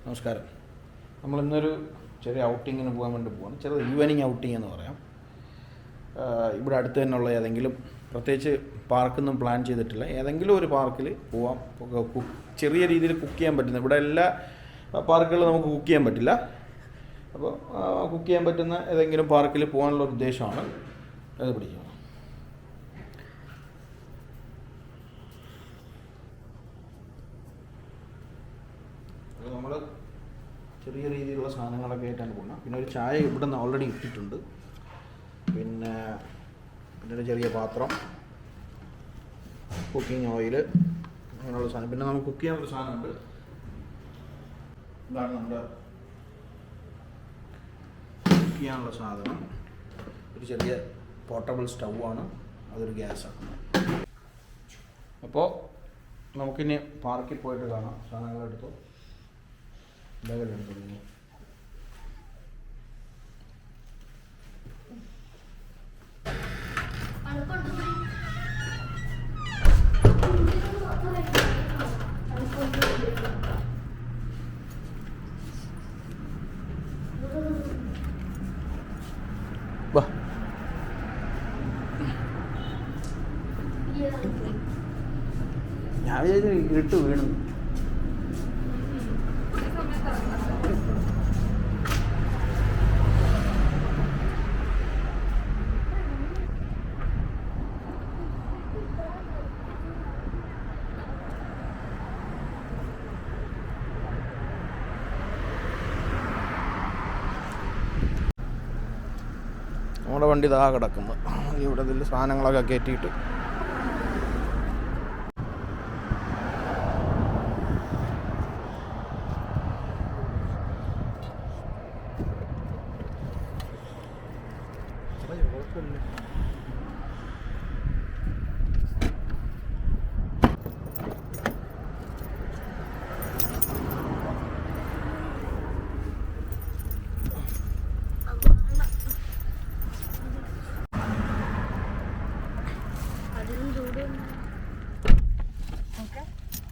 നമസ്കാരം. നമ്മളിന്നൊരു ചെറിയ ഔട്ടിങ്ങിന് പോകാൻ വേണ്ടി പോവാണ്. ചെറിയ ഈവനിങ് ഔട്ടിങ് എന്ന് പറയാം. ഇവിടെ അടുത്ത് തന്നെയുള്ള ഏതെങ്കിലും, പ്രത്യേകിച്ച് പാർക്കൊന്നും പ്ലാൻ ചെയ്തിട്ടില്ല, ഏതെങ്കിലും ഒരു പാർക്കിൽ പോവാം. ചെറിയ രീതിയിൽ കുക്ക് ചെയ്യാൻ പറ്റുന്ന, ഇവിടെ എല്ലാ പാർക്കുകളിലും നമുക്ക് കുക്ക് ചെയ്യാൻ പറ്റില്ല. അപ്പോൾ കുക്ക് ചെയ്യാൻ പറ്റുന്ന ഏതെങ്കിലും പാർക്കിൽ പോകാനുള്ള ഒരു ഉദ്ദേശമാണ് അത് പിടിക്കുന്നത്. നമ്മൾ ചെറിയ രീതിയിലുള്ള സാധനങ്ങളൊക്കെ ആയിട്ടാണ് പോകുന്നത്. പിന്നെ ഒരു ചായ ഇവിടെ നിന്ന് ഓൾറെഡി ഇട്ടിട്ടുണ്ട്. പിന്നെ ഒരു ചെറിയ പാത്രം, കുക്കിംഗ് ഓയിൽ, അങ്ങനെയുള്ള സാധനം. പിന്നെ നമുക്ക് കുക്ക് ചെയ്യാനുള്ള സാധനമുണ്ട്. ഇതാണ് നമ്മുടെ കുക്ക് ചെയ്യാനുള്ള സാധനം. ഒരു ചെറിയ പോർട്ടബിൾ സ്റ്റൗവാണ്, അതൊരു ഗ്യാസാണ്. അപ്പോൾ നമുക്കിനി പാർക്കിൽ പോയിട്ട് കാണാം. സാധനങ്ങളെടുത്തു ലെവലെടുത്തു. ഞാൻ വിചാരിച്ചു ഇരുട്ട് വീണു. നമ്മുടെ വണ്ടി ഇതാ കിടക്കുന്നു. ഇവിടെ ഇതിൽ സാധനങ്ങളൊക്കെ കയറ്റിയിട്ട്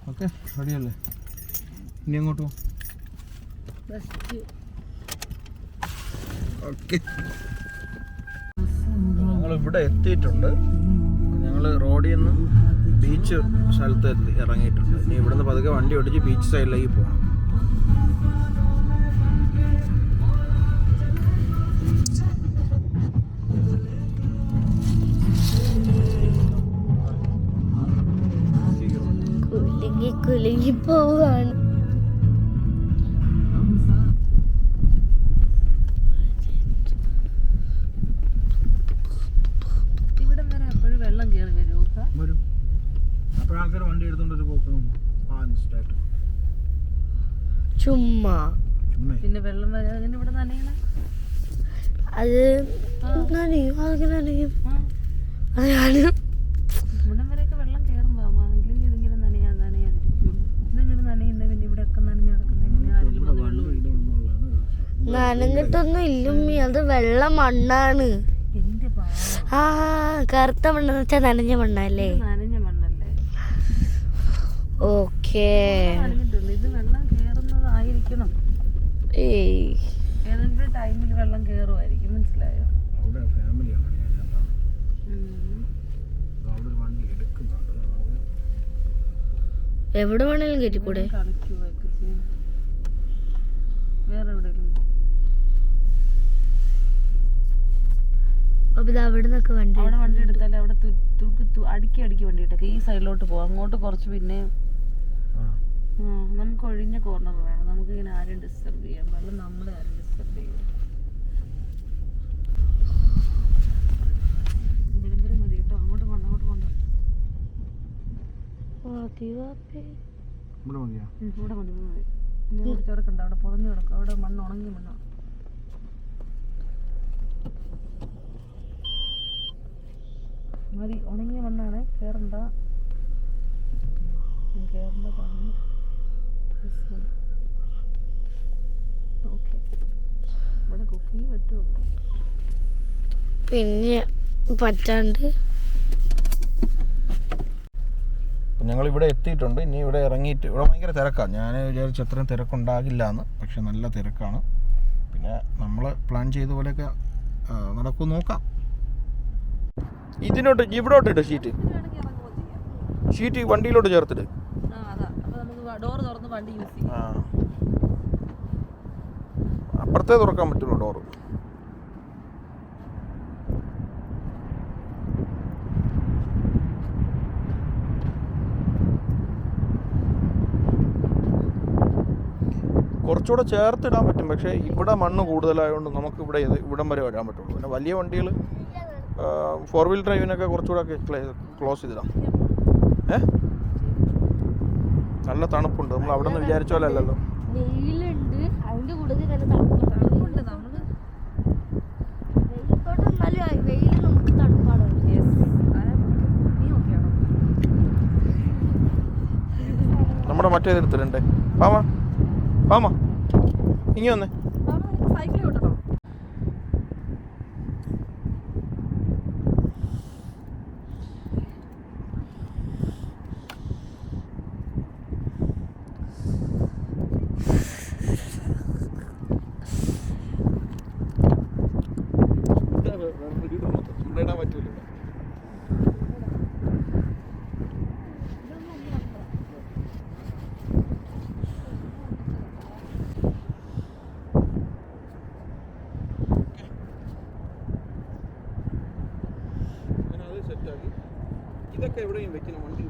ഓക്കെ റെഡിയല്ലേ? ഇനി അങ്ങോട്ടോ? ഓക്കെ, ഞങ്ങളിവിടെ എത്തിയിട്ടുണ്ട്. ഞങ്ങൾ റോഡിൽ നിന്ന് ബീച്ച് സ്ഥലത്ത് ഇറങ്ങിയിട്ടുണ്ട്. ഇനി ഇവിടുന്ന് പതുക്കെ വണ്ടി ഓടിച്ച് ബീച്ച് സൈഡിലേക്ക് പോകണം. കുലുങ്ങി പോവാണ്. ഇവിടെ വരെ എപ്പോഴും വെള്ളം കയറി വരും. അപ്പോൾ ആൾക്കാർ വണ്ടി എടുത്തോണ്ടൊരു പോക്കും ചുമ്മാ. പിന്നെ വെള്ളം വരെ അങ്ങനെ ഇവിടെ നനയണ അത് നനയും, അതൊക്കെ നനയും. ഇവിടം വരെയൊക്കെ വെള്ളം കയറുമ്പോ ഇല്ലെങ്കിൽ ഇതിങ്ങനെ നനയാതിരിക്കും. ഇതെങ്ങനെ നനയുന്ന പിന്നെ ഇവിടെ ഒക്കെ നനഞ്ഞു കിടക്കുന്ന എങ്ങനെയാ? നനഞ്ഞിട്ടൊന്നും ഇല്ലുമ്മി, അത് വെള്ള മണ്ണാണ്. എന്റെ ആ കറുത്ത മണ്ണെന്ന് വെച്ചാൽ നനഞ്ഞ മണ്ണല്ലേ? നനഞ്ഞ മണ്ണല്ലേ? ഓക്കേ, നനഞ്ഞിട്ടുണ്ട്. ഇത് വെള്ളം കയറുന്നതായിരിക്കണം. ഏതെങ്കിലും ടൈമിൽ വെള്ളം കയറുമായിരിക്കും. മനസ്സിലായോ? എവിടെ വേണേലും കയറ്റിക്കൂടെ? വേറെ എവിടെയെങ്കിലും അപ്പൊ ഇത് അവിടെ നിന്നൊക്കെ വണ്ടി എടുത്താലേ അവിടെ അടുക്കി വണ്ടി ഇട്ടൊക്കെ ഈ സൈഡിലോട്ട് പോവാം. അങ്ങോട്ട് കുറച്ച് പിന്നെ നമുക്ക് ഒഴിഞ്ഞ കോർണർ വേണം. നമുക്ക് ഇങ്ങനെ ആരും ഡിസ്റ്റർബ് ചെയ്യാൻ പാടില്ല, നമ്മളെ ആരും ഡിസ്റ്റർബ് ചെയ്യും. വിളമ്പരം മതി കേട്ടോ. അങ്ങോട്ട് പോണ്ട. ഇവിടെ മതി. ഇനി ചേർക്കണ്ട. അവിടെ പൊതഞ്ഞു കിടക്കും. അവിടെ മണ്ണ് ഉണങ്ങിയ മണ്ണാണ്. മതി, ഉണങ്ങിയ മണ്ണാണ്. കയറണ്ട പറഞ്ഞു. ഓക്കെ, ഇവിടെ കുക്കിങ് പറ്റുമോ? പിന്നെ പറ്റാണ്ട് ഞങ്ങളിവിടെ എത്തിയിട്ടുണ്ട്. ഇനി ഇവിടെ ഇറങ്ങിയിട്ട് ഇവിടെ ഭയങ്കര തിരക്കാണ്. ഞാൻ വിചാരിച്ച അത്രയും തിരക്കുണ്ടാകില്ല എന്ന്, പക്ഷെ നല്ല തിരക്കാണ്. പിന്നെ നമ്മൾ പ്ലാൻ ചെയ്ത പോലെയൊക്കെ നടക്കും, നോക്കാം. ഇവിടോട്ട് ഇട്ട് ഷീറ്റ് വണ്ടിയിലോട്ട് ചേർത്തിട്ട്. ഡോർ തുറന്ന് വണ്ടി യൂസ് ചെയ്യും. അപ്പുറത്തേ തുറക്കാൻ പറ്റുള്ളൂ ഡോറ്. കുറച്ചുകൂടെ ചേർത്തിടാൻ പറ്റും, പക്ഷേ ഇവിടെ മണ്ണ് കൂടുതലായതുകൊണ്ട് നമുക്ക് ഇവിടം വരെ വരാൻ പറ്റുള്ളൂ. പിന്നെ വലിയ വണ്ടികൾ 4 വീൽ ഡ്രൈവിനൊക്കെ കുറച്ചുകൂടെ ക്ലോസ് ചെയ്തിടാം. നല്ല തണുപ്പുണ്ട്. നമ്മൾ അവിടെ നിന്ന് വിചാരിച്ച പോലെ അല്ലല്ലോ. വെയിലുണ്ട്, അതിന്റെ കൂടുതൽ തന്നെ തണുപ്പുണ്ട്. നമുക്ക് വെയിൽ നമുക്ക് തണുപ്പാണ്. നമ്മുടെ മറ്റേതെടുത്തിട്ടുണ്ടേ. പാമ ഇനി വന്നേ. സൈക്കിൾ ഓട്ടണോ? ഇടാൻ പറ്റൂല. സെറ്റാക്കി ഇതൊക്കെ എവിടെയും വെക്കണം. വണ്ടി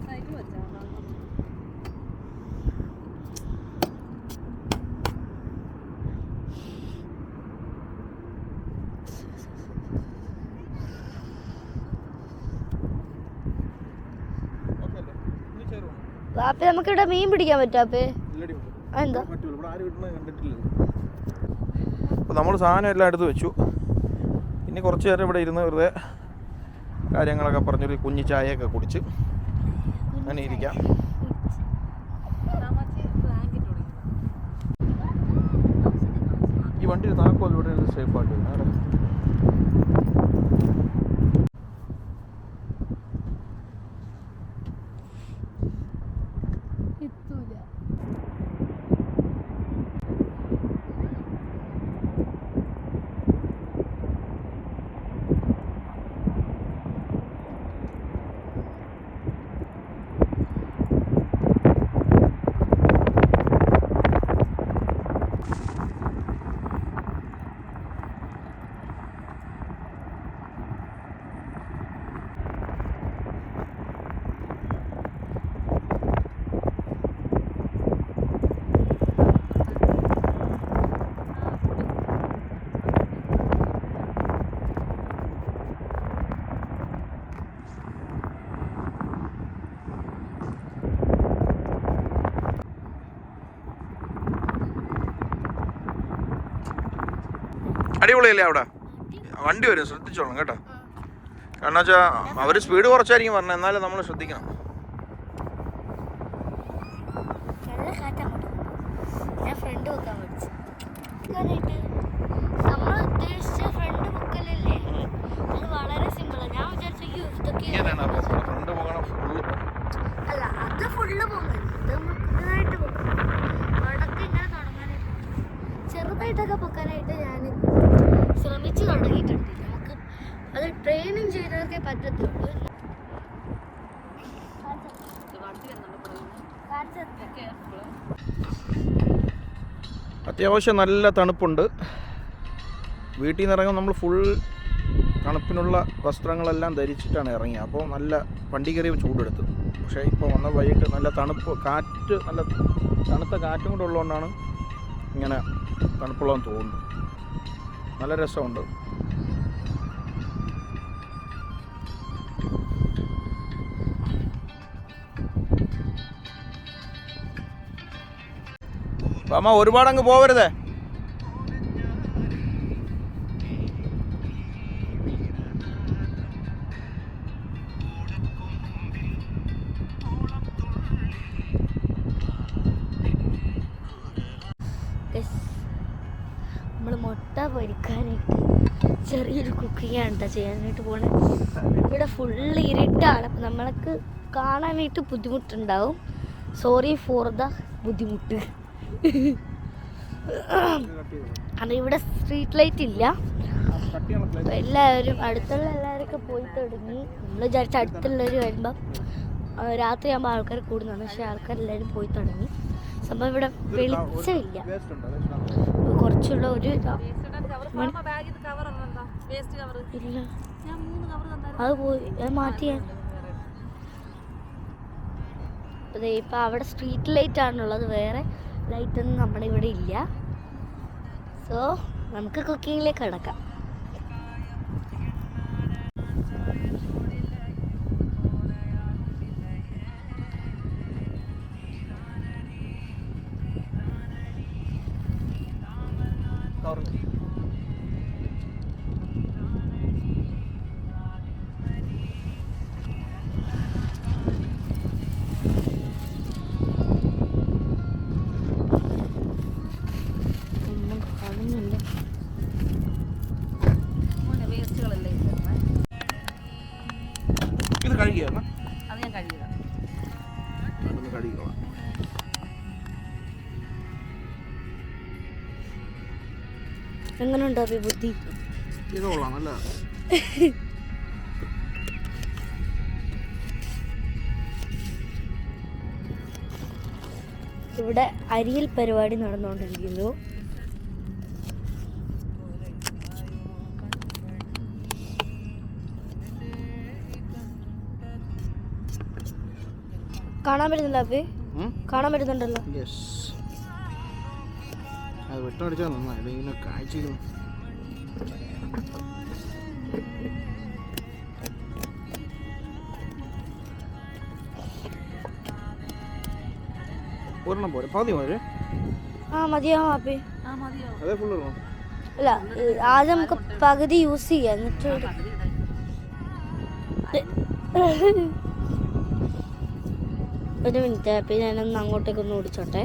സൈക്കിൾ വെച്ചാൽ അപ്പൊ നമുക്ക് ഇവിടെ മീൻ പിടിക്കാൻ പറ്റാപ്പേ. എന്താ അപ്പോൾ നമ്മൾ സാധനം എല്ലാം എടുത്ത് വെച്ചു. ഇനി കുറച്ച് നേരം ഇവിടെ ഇരുന്ന് വെറുതെ കാര്യങ്ങളൊക്കെ പറഞ്ഞൊരു കുഞ്ഞു ചായയൊക്കെ കുടിച്ച് അങ്ങനെ ഇരിക്കാം. ഈ വണ്ടിയിൽ താക്കോൽ ഇവിടെ സേഫായിട്ട് വരുന്നത്. അടിപൊളിയല്ലേ അവിടെ? വണ്ടി വരും, ശ്രദ്ധിച്ചോളാം കേട്ടോ. കാരണം വെച്ചാൽ അവർ സ്പീഡ് കുറച്ചായിരിക്കും പറഞ്ഞത്, എന്നാലും നമ്മൾ ശ്രദ്ധിക്കണം. ചെറുതായിട്ടൊക്കെ പൊക്കാനായിട്ട് ഞാൻ ശ്രമിച്ചു തുടങ്ങിയിട്ടുണ്ട്. നമുക്ക് അത് ട്രെയിനിങ് ചെയ്തവർക്കേ പറ്റത്തുള്ളൂ. അത്യാവശ്യം നല്ല തണുപ്പുണ്ട്. വീട്ടിൽ നിന്ന് ഇറങ്ങുമ്പോൾ നമ്മൾ ഫുൾ തണുപ്പിനുള്ള വസ്ത്രങ്ങളെല്ലാം ധരിച്ചിട്ടാണ് ഇറങ്ങിയത്. അപ്പോൾ നല്ല വണ്ടി കയറിയ ചൂടെടുത്തു. പക്ഷേ ഇപ്പോൾ വന്ന വൈകിട്ട് നല്ല തണുപ്പ്, കാറ്റ്, നല്ല തണുത്ത കാറ്റും കൂടെ ഉള്ളതുകൊണ്ടാണ് ഇങ്ങനെ തണുപ്പുള്ളതെന്ന് തോന്നുന്നു. നല്ല രസമുണ്ട്. അമ്മ ഒരുപാടങ്ങ് പോവരുതേ. നമ്മൾ മുട്ട പൊരിക്കാനായിട്ട് ചെറിയൊരു കുക്കിംഗ് ആണ് കേട്ടോ ചെയ്യാനായിട്ട് പോണേ. ഇവിടെ ഫുള്ള് ഇരുട്ടാണ്, അപ്പം നമ്മൾക്ക് കാണാനായിട്ട് ബുദ്ധിമുട്ടുണ്ടാവും. സോറി ഫോർ ദ ബുദ്ധിമുട്ട്. കാരണം ഇവിടെ സ്ട്രീറ്റ് ലൈറ്റ് ഇല്ല. അപ്പോൾ എല്ലാവരും അടുത്തുള്ള എല്ലാവരൊക്കെ പോയി തുടങ്ങി. നമ്മൾ വിചാരിച്ച അടുത്തുള്ളവർ വരുമ്പം രാത്രിയാകുമ്പോൾ ആൾക്കാർ കൂടുന്നതാണ്, പക്ഷേ ആൾക്കാരെല്ലാവരും പോയി തുടങ്ങി. സംഭവം ഇവിടെ വെളിച്ചമില്ല. കുറച്ചുള്ള ഒരു ഇല്ല, അത് പോയി, അത് മാറ്റിയാ. അതെ, ഇപ്പം അവിടെ സ്ട്രീറ്റ് ലൈറ്റ് ആണുള്ളത്, വേറെ ലൈറ്റൊന്നും നമ്മുടെ ഇവിടെ ഇല്ല. സോ നമുക്ക് കുക്കിങ്ങിലേക്ക് കിടക്കാം. ഇത് കഴുകിയാണ്, അത് ഞാൻ കഴുകിയതാണ്. കഴുകിക്കോളാം. എങ്ങനെയുണ്ടോ ബുദ്ധി? ഇത് കൊള്ളാം, നല്ല. ഇവിടെ അരിയൽ പരിപാടി നടന്നുകൊണ്ടിരിക്കുന്നു. കാണാൻ പറ്റുന്നില്ല അപ്പേ? കാണാൻ പറ്റുന്നുണ്ടല്ലോ. അത് വെട്ടടിച്ചാൽ നന്നായി, ഇങ്ങനെ കാഴ്ചയും. ഒരെണ്ണം പോരെ, പകുതി പോരെ? മതിയാവും അപ്പേ. അതേ ഫുള്ള് ഇടണം. അല്ല, ആദ്യം നമുക്ക് പകുതി യൂസ് ചെയ്യാം, എന്നിട്ട് ഒരു മിനിറ്റ് അപ്പം ഞാനൊന്ന് അങ്ങോട്ടേക്കൊന്ന് ഓടിച്ചോട്ടെ.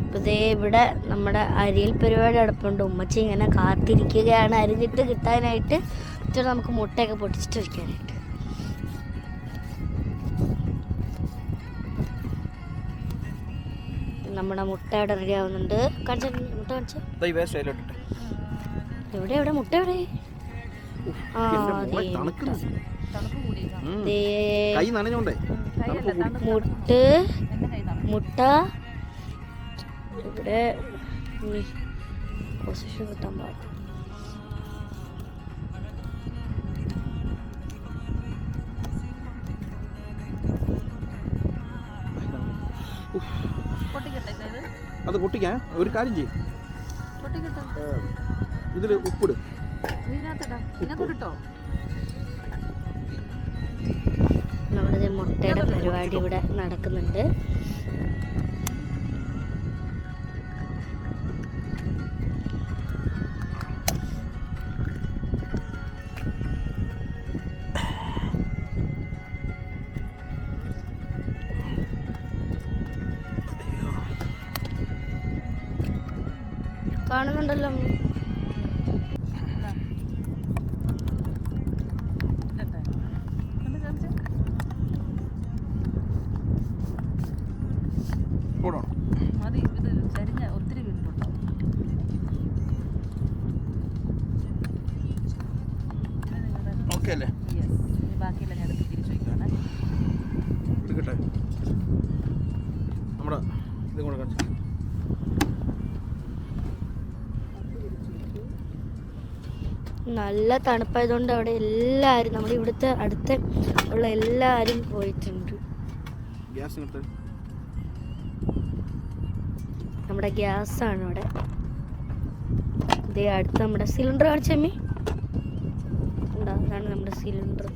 അപ്പോൾ ദേ ഇവിടെ നമ്മുടെ അരിയൽ പരിപാടി നടപ്പുണ്ട്. ഉമ്മച്ചി ഇങ്ങനെ കാത്തിരിക്കുകയാണ് അരിഞ്ഞിട്ട് കിട്ടാനായിട്ട്, എന്നിട്ട് നമുക്ക് മുട്ടയൊക്കെ പൊട്ടിച്ചിട്ട് വയ്ക്കാനായിട്ട്. നമ്മുടെ മുട്ട ഇവിടെ റെഡി ആവുന്നുണ്ട്. കാണിച്ച മുട്ട കാണിച്ച എവിടെ എവിടെ മുട്ട എവിടെ? മുട്ട ഇവിടെ പൊസിഷൻ കിട്ടാൻ പാടില്ല. അത് പൊട്ടിക്കാൻ ഒരു കാര്യം ചെയ്യും, ഇതിൽ ഉപ്പിടും. നമ്മുടെ മുട്ടയുടെ പരിപാടി ഇവിടെ നടക്കുന്നുണ്ട്. കാണുന്നുണ്ടല്ലോ. മതി, ഇത് ചരിഞ്ഞ ഒത്തിരി വീണ്ടുണ്ടോ? ഓക്കെ അല്ലേ? ബാക്കിയെല്ലാം ഞാൻ തിരിച്ചു വയ്ക്കുവാണ്. എടുക്കട്ടെ, നമ്മുടെ ഇതും കൂടെ കാണിച്ചു. നല്ല തണുപ്പായതുകൊണ്ട് അവിടെ എല്ലാവരും, നമ്മുടെ ഇവിടുത്തെ അടുത്ത് ഉള്ള എല്ലാവരും പോയിട്ടുണ്ട്. നമ്മുടെ ഗ്യാസാണ് അവിടെ. ഇതേ അടുത്ത് നമ്മുടെ സിലിണ്ടർ കാണിച്ചമ്മി ഉണ്ടോ? അതാണ് നമ്മുടെ സിലിണ്ടർ.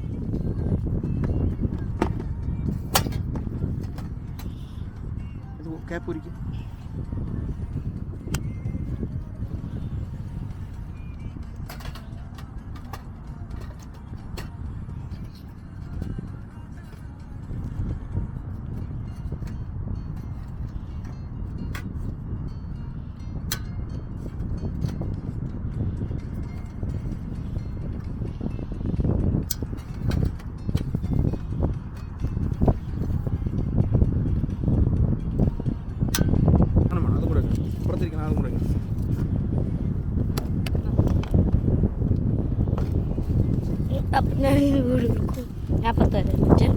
അപ്പം ഞാൻ വീട് കൊടുക്കും. ഞാൻ 10 തരാം.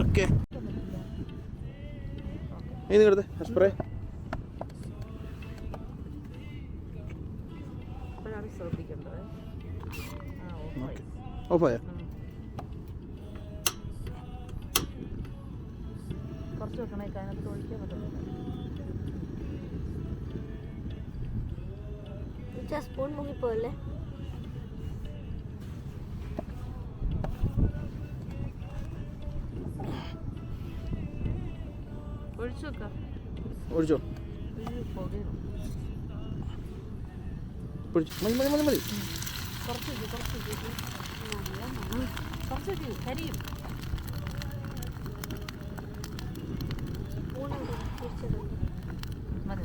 ഓക്കെ ഇത് എടുത്ത് സ്പ്രേ അപ്പോഴാണ് ശ്രദ്ധിക്കേണ്ടത്. ഓഫായ കുറച്ച് വെക്കണേ, അതിനകത്ത് ഒഴിക്കാൻ പറ്റുന്നില്ല. സ്പൂൺ മുങ്ങിപ്പോയല്ലേ. ഒഴിച്ചു വെക്കാം. ഒഴിച്ചോ പുകയും മതി മതി മതി മതി കുറച്ച് കരിയും. മതി.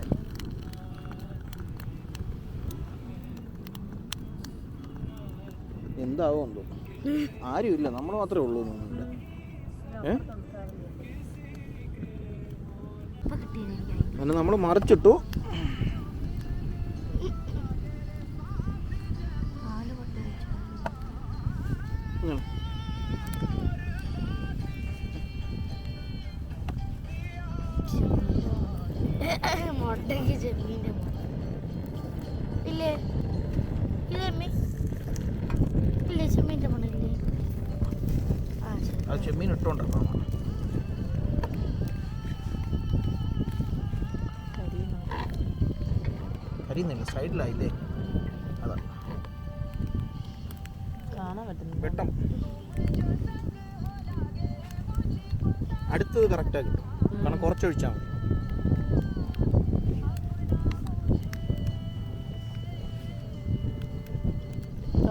എന്താവോ എന്തോ ആരും ഇല്ല, നമ്മൾ മാത്രമേ ഉള്ളൂ തോന്നുന്നുണ്ട്. അങ്ങനെ നമ്മൾ മറിച്ചിട്ടു. മുട്ടയ്ക്ക് ചെമ്മീൻ്റെ ഇല്ലേ? ഇല്ലേ ഇല്ലേ? ചെമ്മീൻ്റെ മണല്ലേ? ആ ശരി. അത് ചെമ്മീൻ ഇട്ടോണ്ടാക്കാം. കരിയുന്നില്ല, സൈഡിലായില്ലേ? അതാ കാണാൻ പറ്റുന്നു. വെട്ടം അടുത്തത് കറക്റ്റായി കിട്ടും. കാരണം കുറച്ചൊഴിച്ചാൽ മതി.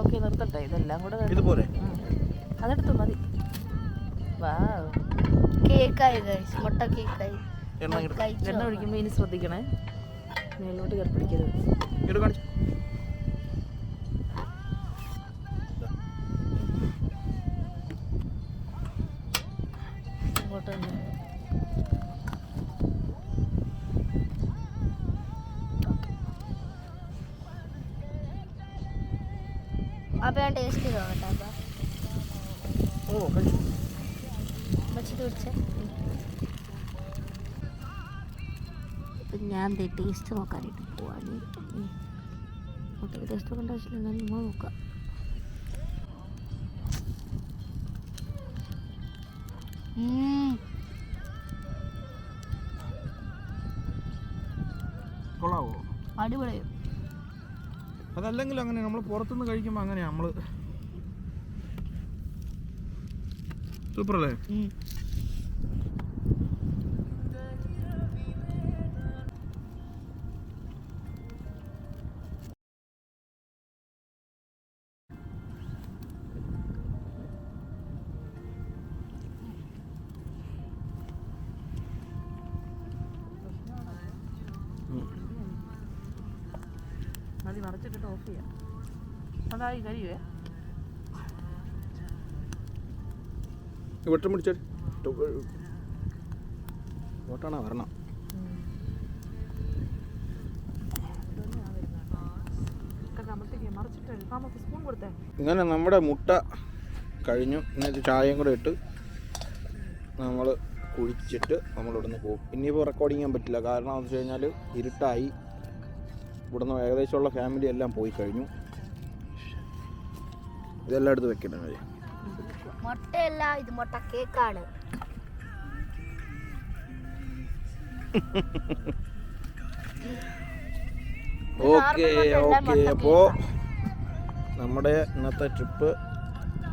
ഓക്കെ, നിർത്തട്ടെ. ഇതെല്ലാം കൂടെ ഇതുപോലെ അതെടുത്തു മതി. വാ, കേക്കായി ഗൈസ്, മുട്ട കേക്കായി. എണ്ണ എണ്ണ ഒഴിക്കുമ്പോൾ ഇനി ശ്രദ്ധിക്കണേ, മേലോട്ട് കയറി പിടിക്കരുത്. ഇങ്ങോട്ട് കാണിച്ചു. ഇങ്ങോട്ട് തന്നെ. അപ്പം ഞാൻ ടേസ്റ്റ് ചെയ്തോ കേട്ടോ. ഓ കഴിച്ചു. വെച്ചിട്ട് പിടിച്ചേ. ഇപ്പം ഞാൻ ടേസ്റ്റ് നോക്കാനായിട്ട് പോവാണ്. മുട്ടയ്ക്ക് ടേസ്റ്റ് നോക്കേണ്ട ആവശ്യമില്ല, ഞാൻ നിങ്ങൾ നോക്കാം. കൊള്ളാവോ? അടിപൊളിയോ? അതല്ലെങ്കിൽ അങ്ങനെ നമ്മൾ പുറത്തുനിന്ന് കഴിക്കുമ്പോൾ അങ്ങനെയാണ് നമ്മൾ. സൂപ്പറല്ലേ? മതി, മറിച്ചിട്ടിട്ട് ഓഫ് ചെയ്യാം. അതായി കഴിയുവേ. വെട്ടം പിടിച്ചാൽ ഓട്ടാണോ വരണം. ഇങ്ങനെ നമ്മുടെ മുട്ട കഴിഞ്ഞു. ഇന്നത്തെ ചായയും കൂടെ ഇട്ട് നമ്മൾ കുഴിച്ചിട്ട് നമ്മളിവിടുന്ന് പോകും. ഇനിയിപ്പോൾ റെക്കോർഡിങ് ചെയ്യാൻ പറ്റില്ല, കാരണം എന്ന് വെച്ച് കഴിഞ്ഞാൽ ഇരുട്ടായി. ഇവിടുന്ന് ഏകദേശമുള്ള ഫാമിലി എല്ലാം പോയി കഴിഞ്ഞു. ഇതെല്ലാം എടുത്ത് വെക്കണം. മുട്ടയല്ല, ഇത് മുട്ട കേക്കാണ്. Okay okay. അപ്പോൾ നമ്മുടെ ഇന്നത്തെ ട്രിപ്പ്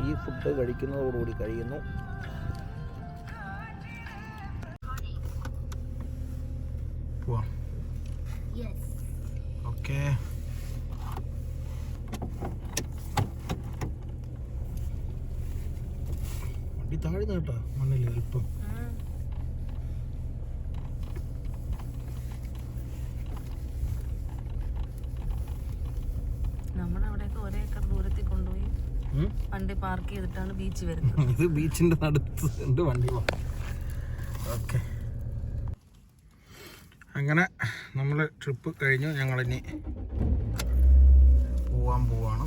ഈ ഫുഡ് കഴിക്കുന്നതോടുകൂടി കഴിയുന്നു. പോവാം. ഓക്കെ. വണ്ടി താഴ്ന്ന കേട്ടോ, മണ്ണിൽ അല്പം. നമ്മുടെ അവിടെയൊക്കെ ഒരേക്കർ ദൂരത്തിൽ കൊണ്ടുപോയി വണ്ടി പാർക്ക് ചെയ്തിട്ടാണ് ബീച്ച് വരുന്നത്. ഇത് ബീച്ചിന്റെ അടുത്ത് ഉണ്ട് വണ്ടി. ഓക്കെ, അങ്ങനെ നമ്മൾ ട്രിപ്പ് കഴിഞ്ഞു. ഞങ്ങളിനി പോവാൻ പോവാണ്.